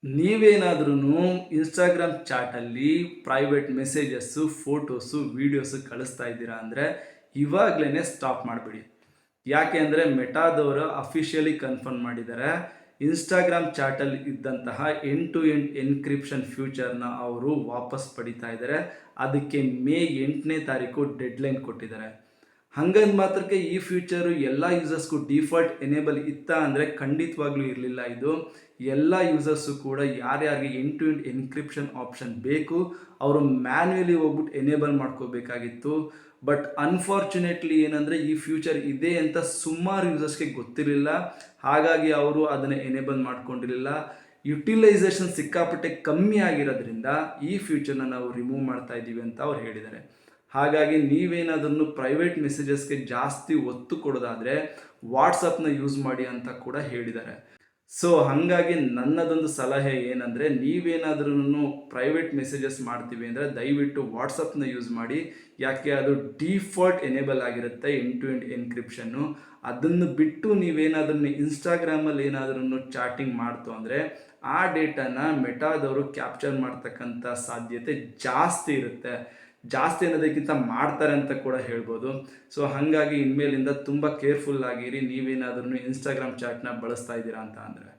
ನೀವೇನಾದ್ರೂ ಇನ್ಸ್ಟಾಗ್ರಾಮ್ ಚಾಟಲ್ಲಿ private messages, photos, videos ಕಳಿಸ್ತಾ ಇದ್ದೀರಾ ಅಂದರೆ ಇವಾಗಲೇ ಸ್ಟಾಪ್ ಮಾಡಿಬಿಡಿ. ಯಾಕೆ ಅಂದರೆ ಮೆಟಾದವರು ಅಫಿಷಿಯಲಿ ಕನ್ಫರ್ಮ್ ಮಾಡಿದ್ದಾರೆ. ಇನ್ಸ್ಟಾಗ್ರಾಮ್ ಚಾಟಲ್ಲಿ ಇದ್ದಂತಹ ಎಂಡ್ ಟು ಎಂಡ್ ಎನ್ಕ್ರಿಪ್ಷನ್ ಫ್ಯೂಚರ್ನ ಅವರು ವಾಪಸ್ ಪಡಿತಾ ಇದ್ದಾರೆ. ಅದಕ್ಕೆ ಮೇ 8ನೇ ತಾರೀಕು ಡೆಡ್ಲೈನ್ ಕೊಟ್ಟಿದ್ದಾರೆ. ಹಂಗಂದ ಮಾತ್ರಕ್ಕೆ ಈ ಫ್ಯೂಚರು ಎಲ್ಲ ಯೂಸರ್ಸ್ಗೂ ಡಿಫಾಲ್ಟ್ ಎನೇಬಲ್ ಇತ್ತಾ ಅಂದರೆ ಖಂಡಿತವಾಗ್ಲೂ ಇರಲಿಲ್ಲ. ಇದು ಎಲ್ಲ ಯೂಸರ್ಸು ಕೂಡ ಯಾರ್ಯಾರಿಗೆ end to end encryption option ಬೇಕು ಅವರು ಮ್ಯಾನ್ಯುಯಲಿ ಹೋಗ್ಬಿಟ್ಟು ಎನೇಬಲ್ ಮಾಡ್ಕೋಬೇಕಾಗಿತ್ತು. ಬಟ್ ಅನ್ಫಾರ್ಚುನೇಟ್ಲಿ ಏನಂದರೆ ಈ ಫ್ಯೂಚರ್ ಇದೆ ಅಂತ ಸುಮಾರು ಯೂಸರ್ಸ್ಗೆ ಗೊತ್ತಿರಲಿಲ್ಲ. ಹಾಗಾಗಿ ಅವರು ಅದನ್ನು ಎನೇಬಲ್ ಮಾಡ್ಕೊಂಡಿರಲಿಲ್ಲ. ಯುಟಿಲೈಸೇಷನ್ ಸಿಕ್ಕಾಪಟ್ಟೆ ಕಮ್ಮಿ ಆಗಿರೋದ್ರಿಂದ ಈ ಫ್ಯೂಚರ್ನ ನಾವು ರಿಮೂವ್ ಮಾಡ್ತಾ ಇದ್ದೀವಿ ಅಂತ ಅವ್ರು ಹೇಳಿದ್ದಾರೆ. ಹಾಗಾಗಿ ನೀವೇನಾದ್ರೂ ಪ್ರೈವೇಟ್ ಮೆಸೇಜಸ್ಗೆ ಜಾಸ್ತಿ ಒತ್ತು ಕೊಡೋದಾದರೆ ವಾಟ್ಸಪ್ನ ಯೂಸ್ ಮಾಡಿ ಅಂತ ಕೂಡ ಹೇಳಿದ್ದಾರೆ. ಸೊ ಹಾಗಾಗಿ ನನ್ನದೊಂದು ಸಲಹೆ ಏನಂದರೆ ನೀವೇನಾದ್ರೂ ಪ್ರೈವೇಟ್ ಮೆಸೇಜಸ್ ಮಾಡ್ತೀವಿ ಅಂದರೆ ದಯವಿಟ್ಟು ವಾಟ್ಸಪ್ನ ಯೂಸ್ ಮಾಡಿ. ಯಾಕೆ ಅದು ಡಿಫಾಲ್ಟ್ ಎನೇಬಲ್ ಆಗಿರುತ್ತೆ ಎಂಡ್ ಟು ಎಂಡ್ ಎನ್ಕ್ರಿಪ್ಷನ್ನು. ಅದನ್ನು ಬಿಟ್ಟು ನೀವೇನಾದ್ರೂ ಇನ್ಸ್ಟಾಗ್ರಾಮಲ್ಲಿ ಏನಾದ್ರೂ ಚಾಟಿಂಗ್ ಮಾಡ್ತು ಅಂದರೆ ಆ ಡೇಟಾನ ಮೆಟಾದವರು ಕ್ಯಾಪ್ಚರ್ ಮಾಡ್ತಕ್ಕಂಥ ಸಾಧ್ಯತೆ ಜಾಸ್ತಿ ಇರುತ್ತೆ. ಜಾಸ್ತಿ ಅನ್ನೋದಕ್ಕಿಂತ ಮಾಡ್ತಾರೆ ಅಂತ ಕೂಡ ಹೇಳ್ಬೋದು. ಸೊ ಹಾಗಾಗಿ ಇನ್ಮೇಲಿಂದ ತುಂಬ ಕೇರ್ಫುಲ್ ಆಗಿರಿ ನೀವೇನಾದ್ರೂ ಇನ್ಸ್ಟಾಗ್ರಾಮ್ ಚಾಟ್ನ ಬಳಸ್ತಾ ಇದ್ದೀರಾ ಅಂತ ಅಂದರೆ.